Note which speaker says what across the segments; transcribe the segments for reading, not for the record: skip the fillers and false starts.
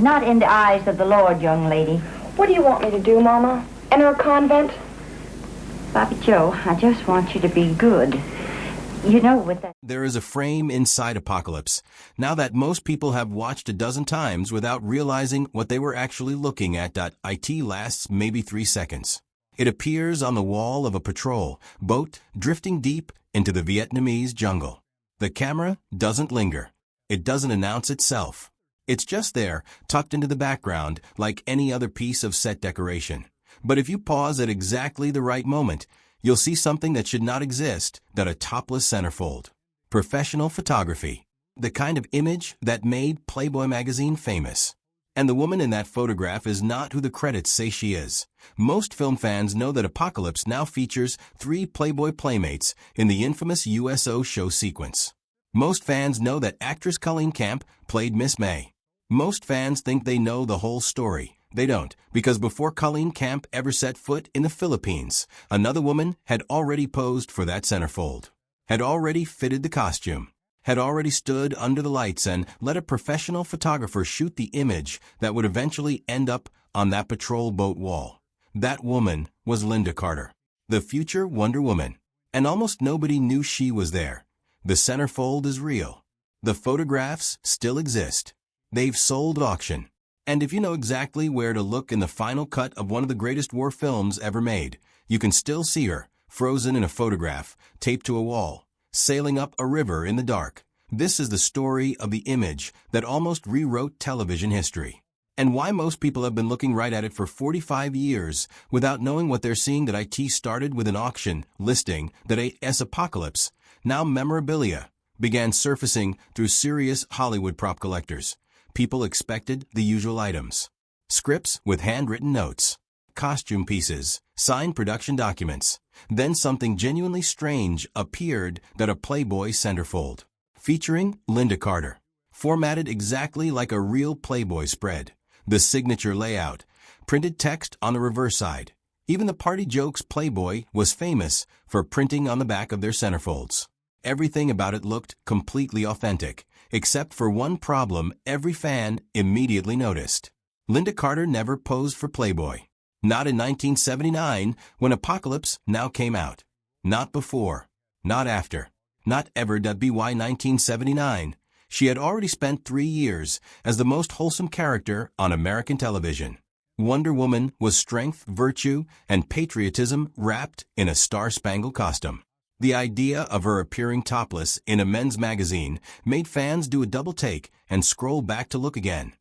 Speaker 1: Not in the eyes of the Lord, young lady.
Speaker 2: What do you want me to do, Mama? Enter a convent?
Speaker 1: Bobby Joe, I just want you to be good. You know, with that...
Speaker 3: There is a frame inside Apocalypse, now that most people have watched a dozen times without realizing what they were actually looking at. It lasts maybe 3 seconds. It appears on the wall of a patrol boat drifting deep into the Vietnamese jungle. The camera doesn't linger. It doesn't announce itself. It's just there, tucked into the background, like any other piece of set decoration. But if you pause at exactly the right moment, you'll see something that should not exist, that a topless centerfold. Professional photography. The kind of image that made Playboy magazine famous. And the woman in that photograph is not who the credits say she is. Most film fans know that Apocalypse now features 3 Playboy playmates in the infamous USO show sequence. Most fans know that actress Colleen Camp played Miss May. Most fans think they know the whole story. They don't, because before Colleen Camp ever set foot in the Philippines, another woman had already posed for that centerfold, had already fitted the costume, had already stood under the lights and let a professional photographer shoot the image that would eventually end up on that patrol boat wall. That woman was Lynda Carter, the future Wonder Woman, and almost nobody knew she was there. The centerfold is real. The photographs still exist. They've sold at auction. And if you know exactly where to look in the final cut of one of the greatest war films ever made, you can still see her, frozen in a photograph, taped to a wall, sailing up a river in the dark. This is the story of the image that almost rewrote television history. And why most people have been looking right at it for 45 years without knowing what they're seeing. That IT started with an auction listing that as Apocalypse, now memorabilia, began surfacing through serious Hollywood prop collectors. People expected the usual items. Scripts with handwritten notes, costume pieces, signed production documents. Then something genuinely strange appeared, that a Playboy centerfold. Featuring Lynda Carter. Formatted exactly like a real Playboy spread. The signature layout. Printed text on the reverse side. Even the Party Jokes Playboy was famous for printing on the back of their centerfolds. Everything about it looked completely authentic, except for one problem every fan immediately noticed. Lynda Carter never posed for Playboy. Not in 1979, when Apocalypse now came out. Not before. Not after. Not ever. By 1979, she had already spent 3 years as the most wholesome character on American television. Wonder Woman was strength, virtue, and patriotism wrapped in a star-spangled costume. The idea of her appearing topless in a men's magazine made fans do a double take and scroll back to look again.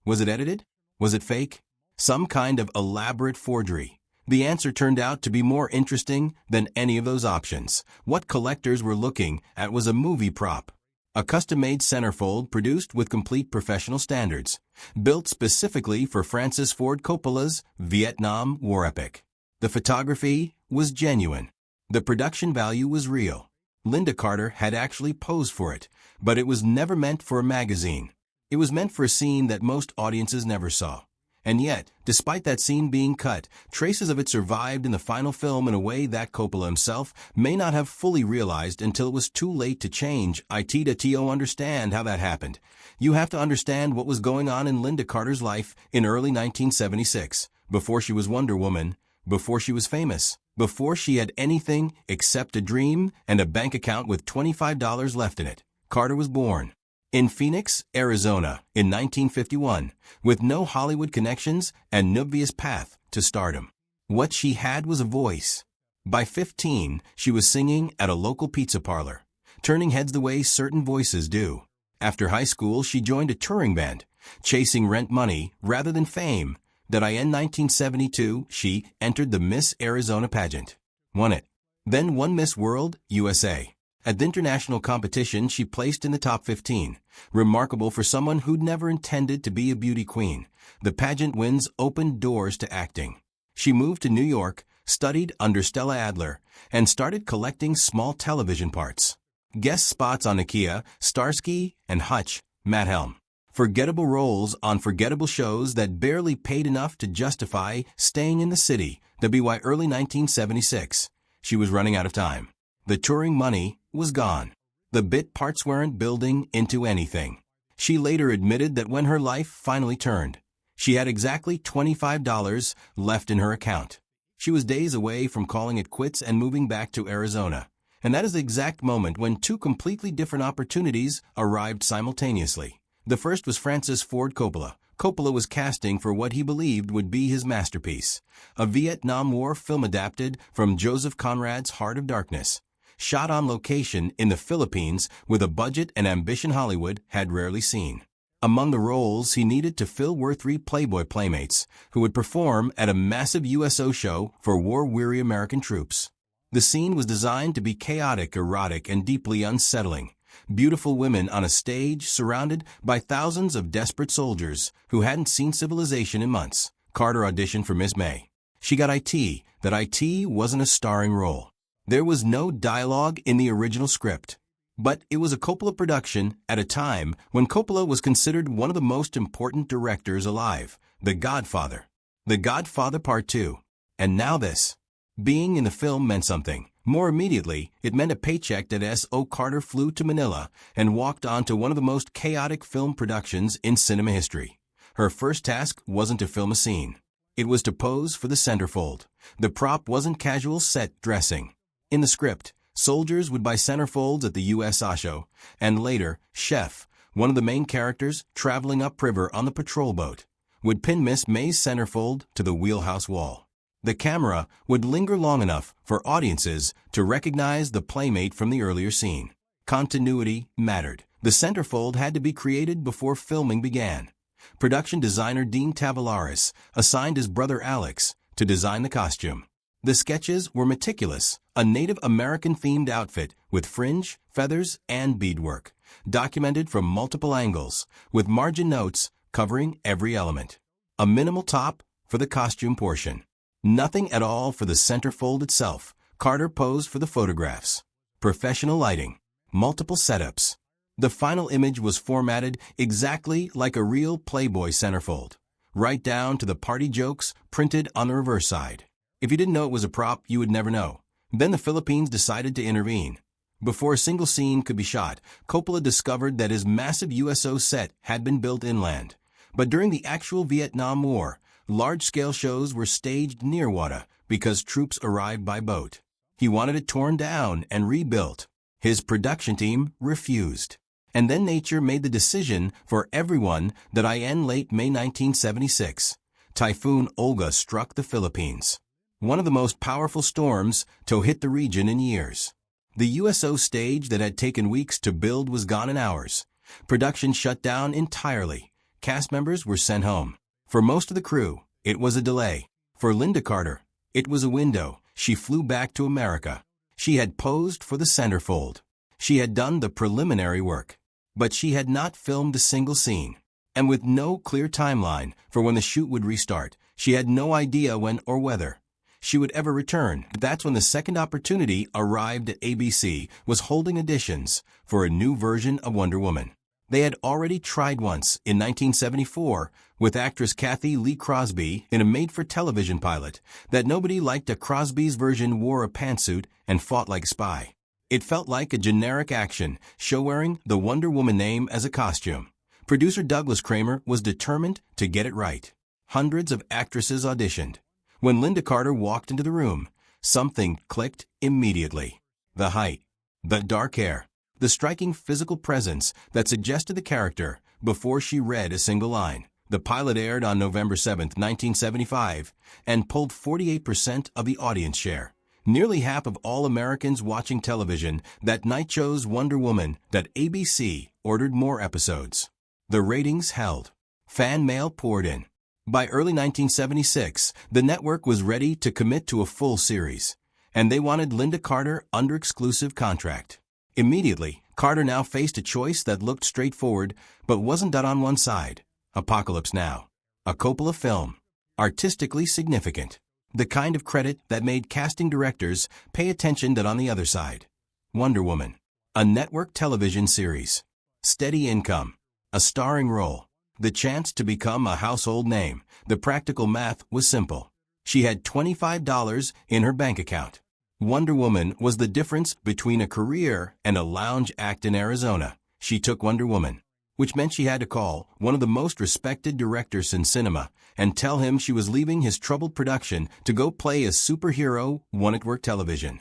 Speaker 3: Was it edited? Was it fake? Some kind of elaborate forgery? The answer turned out to be more interesting than any of those options. What collectors were looking at was a movie prop. A custom-made centerfold produced with complete professional standards, built specifically for Francis Ford Coppola's Vietnam War epic. The photography was genuine. The production value was real. Lynda Carter had actually posed for it, but it was never meant for a magazine. It was meant for a scene that most audiences never saw. And yet, despite that scene being cut, traces of it survived in the final film in a way that Coppola himself may not have fully realized until it was too late to change. To understand how that happened, you have to understand what was going on in Lynda Carter's life in early 1976, before she was Wonder Woman, before she was famous, before she had anything except a dream and a bank account with $25 left in it. Carter was born in Phoenix, Arizona, in 1951, with no Hollywood connections and no obvious path to stardom. What she had was a voice. By 15, she was singing at a local pizza parlor, turning heads the way certain voices do. After high school, she joined a touring band, chasing rent money rather than fame. In 1972, she entered the Miss Arizona pageant, won it, then won Miss World, USA. At the international competition, she placed in the top 15, remarkable for someone who'd never intended to be a beauty queen. The pageant wins opened doors to acting. She moved to New York, studied under Stella Adler, and started collecting small television parts. Guest spots on Nokia, Starsky, and Hutch, Matt Helm. Forgettable roles on forgettable shows that barely paid enough to justify staying in the city. By early 1976, she was running out of time. The touring money was gone. The bit parts weren't building into anything. She later admitted that when her life finally turned, she had exactly $25 left in her account. She was days away from calling it quits and moving back to Arizona. And that is the exact moment when two completely different opportunities arrived simultaneously. The first was Francis Ford Coppola. Coppola was casting for what he believed would be his masterpiece, a Vietnam War film adapted from Joseph Conrad's Heart of Darkness, shot on location in the Philippines with a budget and ambition Hollywood had rarely seen. Among the roles he needed to fill were three Playboy playmates who would perform at a massive USO show for war-weary American troops. The scene was designed to be chaotic, erotic, and deeply unsettling. Beautiful women on a stage surrounded by thousands of desperate soldiers who hadn't seen civilization in months. Carter auditioned for Miss May. She got IT. That IT wasn't a starring role. There was no dialogue in the original script. But it was a Coppola production at a time when Coppola was considered one of the most important directors alive. The Godfather. The Godfather Part 2. And now this. Being in the film meant something. More immediately, it meant a paycheck that S.O. Carter flew to Manila and walked on to one of the most chaotic film productions in cinema history. Her first task wasn't to film a scene. It was to pose for the centerfold. The prop wasn't casual set dressing. In the script, soldiers would buy centerfolds at the U.S. show, and later, Chef, one of the main characters traveling upriver on the patrol boat, would pin Miss May's centerfold to the wheelhouse wall. The camera would linger long enough for audiences to recognize the playmate from the earlier scene. Continuity mattered. The centerfold had to be created before filming began. Production designer Dean Tavares assigned his brother Alex to design the costume. The sketches were meticulous, a Native American-themed outfit with fringe, feathers, and beadwork, documented from multiple angles, with margin notes covering every element. A minimal top for the costume portion. Nothing at all for the centerfold itself. Carter posed for the photographs. Professional lighting. Multiple setups. The final image was formatted exactly like a real Playboy centerfold, right down to the party jokes printed on the reverse side. If you didn't know it was a prop, you would never know. Then the Philippines decided to intervene. Before a single scene could be shot, Coppola discovered that his massive USO set had been built inland. But during the actual Vietnam War, large-scale shows were staged near water because troops arrived by boat. He wanted it torn down and rebuilt. His production team refused. And then nature made the decision for everyone that in late May 1976, Typhoon Olga struck the Philippines. One of the most powerful storms to hit the region in years. The USO stage that had taken weeks to build was gone in hours. Production shut down entirely. Cast members were sent home. For most of the crew, it was a delay. For Lynda Carter, it was a window. She flew back to America. She had posed for the centerfold. She had done the preliminary work. But she had not filmed a single scene. And with no clear timeline for when the shoot would restart, she had no idea when or whether she would ever return. That's when the second opportunity arrived at ABC was holding auditions for a new version of Wonder Woman. They had already tried once in 1974 with actress Kathy Lee Crosby in a made-for-television pilot that nobody liked. A Crosby's version wore a pantsuit and fought like a spy. It felt like a generic action show wearing the Wonder Woman name as a costume. Producer Douglas Kramer was determined to get it right. Hundreds of actresses auditioned. When Lynda Carter walked into the room, something clicked immediately. The height, the dark hair, the striking physical presence that suggested the character before she read a single line. The pilot aired on November 7, 1975, and pulled 48% of the audience share. Nearly half of all Americans watching television that night chose Wonder Woman. That ABC ordered more episodes. The ratings held. Fan mail poured in. By early 1976, the network was ready to commit to a full series, and they wanted Lynda Carter under exclusive contract. Immediately, Carter now faced a choice that looked straightforward but wasn't done on one side. Apocalypse Now. A Coppola film. Artistically significant. The kind of credit that made casting directors pay attention that on the other side. Wonder Woman. A network television series. Steady income. A starring role. The chance to become a household name. The practical math was simple. She had $25 in her bank account. Wonder Woman was the difference between a career and a lounge act in Arizona. She took Wonder Woman. which meant she had to call one of the most respected directors in cinema and tell him she was leaving his troubled production to go play a superhero one-network television.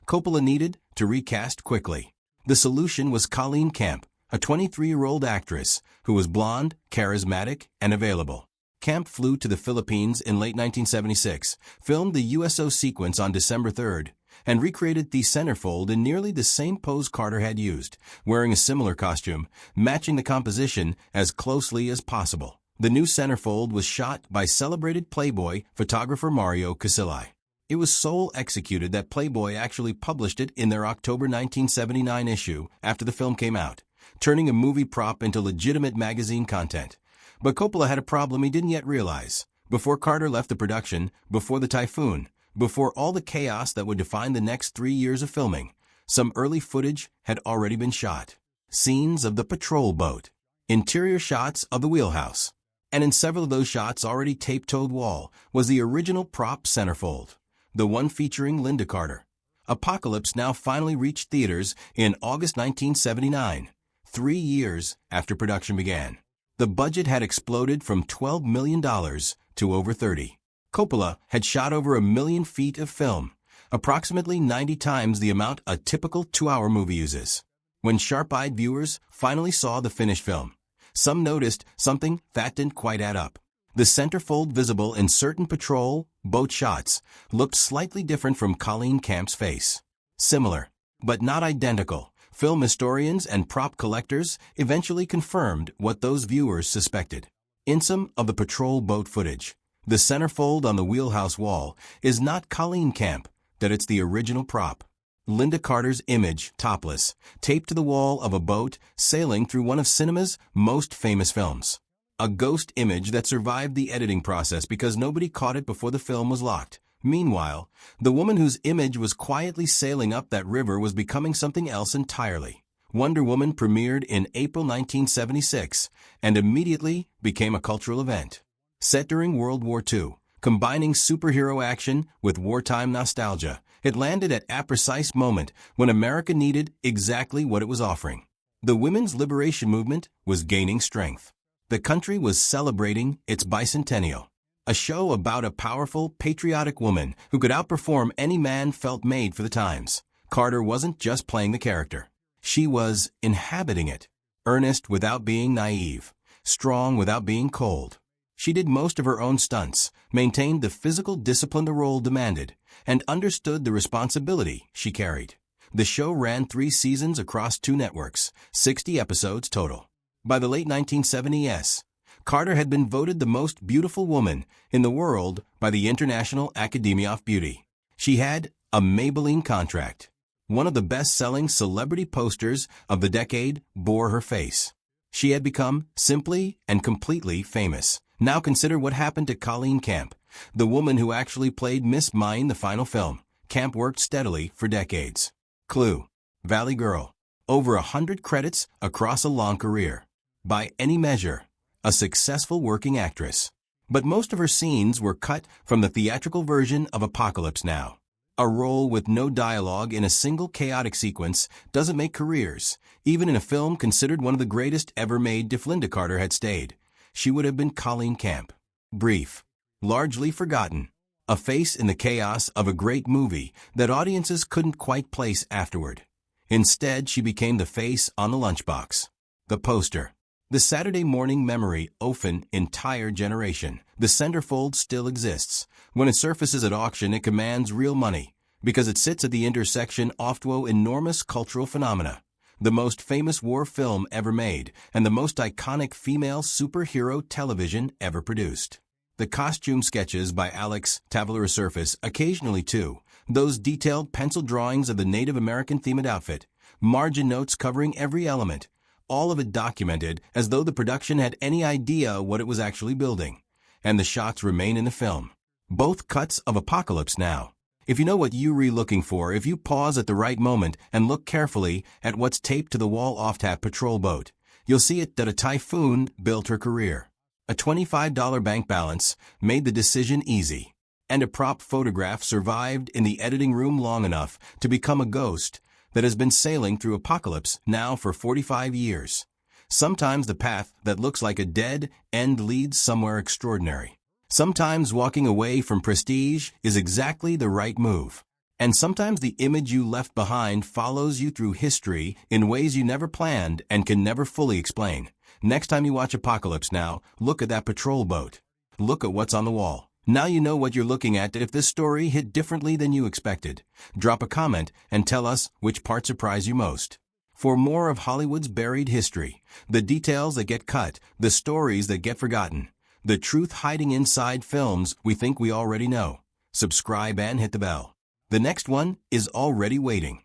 Speaker 3: Coppola needed to recast quickly. The solution was Colleen Camp, a 23-year-old actress who was blonde, charismatic, and available. Camp flew to the Philippines in late 1976, filmed the USO sequence on December 3rd, and recreated the centerfold in nearly the same pose Carter had used, wearing a similar costume, matching the composition as closely as possible. The new centerfold was shot by celebrated Playboy photographer Mario Casilli. It was so executed that Playboy actually published it in their October 1979 issue after the film came out, turning a movie prop into legitimate magazine content. But Coppola had a problem he didn't yet realize. Before Carter left the production, before the typhoon, before all the chaos that would define the next 3 years of filming, some early footage had already been shot. Scenes of the patrol boat, interior shots of the wheelhouse, and in several of those shots already taped to the wall was the original prop centerfold, the one featuring Lynda Carter. Apocalypse Now finally reached theaters in August 1979, 3 years after production began. The budget had exploded from $12 million to over 30. Coppola had shot over 1 million feet of film, approximately 90 times the amount a typical 2-hour movie uses. When sharp-eyed viewers finally saw the finished film, some noticed something that didn't quite add up. The centerfold visible in certain patrol boat shots looked slightly different from Colleen Camp's face. Similar, but not identical. Film historians and prop collectors eventually confirmed what those viewers suspected. In some of the patrol boat footage, the centerfold on the wheelhouse wall is not Colleen Camp, that it's the original prop. Lynda Carter's image, topless, taped to the wall of a boat sailing through one of cinema's most famous films. A ghost image that survived the editing process because nobody caught it before the film was locked. Meanwhile, the woman whose image was quietly sailing up that river was becoming something else entirely. Wonder Woman premiered in April 1976 and immediately became a cultural event. Set during World War II, combining superhero action with wartime nostalgia, it landed at a precise moment when America needed exactly what it was offering. The women's liberation movement was gaining strength. The country was celebrating its bicentennial. A show about a powerful, patriotic woman who could outperform any man felt made for the times. Carter wasn't just playing the character. She was inhabiting it. Earnest without being naive. Strong without being cold. She did most of her own stunts, maintained the physical discipline the role demanded, and understood the responsibility she carried. The show ran 3 seasons across 2 networks, 60 episodes total. By the late 1970s, Carter had been voted the most beautiful woman in the world by the International Academy of Beauty. She had a Maybelline contract. One of the best-selling celebrity posters of the decade bore her face. She had become simply and completely famous. Now consider what happened to Colleen Camp, the woman who actually played Miss Mine in the final film. Camp worked steadily for decades. Clue, Valley Girl, over 100 credits across a long career. By any measure, a successful working actress. But most of her scenes were cut from the theatrical version of Apocalypse Now. A role with no dialogue in a single chaotic sequence doesn't make careers, even in a film considered one of the greatest ever made. If Lynda Carter had stayed, she would have been Colleen Camp. Brief, largely forgotten, a face in the chaos of a great movie that audiences couldn't quite place afterward. Instead, she became the face on the lunchbox, the poster, the Saturday morning memory of an entire generation. The centerfold still exists. When it surfaces at auction, it commands real money because it sits at the intersection of two enormous cultural phenomena. The most famous war film ever made and the most iconic female superhero television ever produced. The costume sketches by Alex Tavalla resurface occasionally too. Those detailed pencil drawings of the Native American themed outfit, margin notes covering every element, all of it documented as though the production had any idea what it was actually building. And the shots remain in the film. Both cuts of Apocalypse Now. If you know what you're looking for, if you pause at the right moment and look carefully at what's taped to the wall off that patrol boat, you'll see it that a typhoon built her career. A $25 bank balance made the decision easy. And a prop photograph survived in the editing room long enough to become a ghost that has been sailing through Apocalypse Now for 45 years. Sometimes the path that looks like a dead end leads somewhere extraordinary. Sometimes walking away from prestige is exactly the right move. And sometimes the image you left behind follows you through history in ways you never planned and can never fully explain. Next time you watch Apocalypse Now, look at that patrol boat. Look at what's on the wall. Now you know what you're looking at if this story hit differently than you expected. Drop a comment and tell us which part surprised you most. For more of Hollywood's buried history, the details that get cut, the stories that get forgotten, the truth hiding inside films we think we already know, subscribe and hit the bell. The next one is already waiting.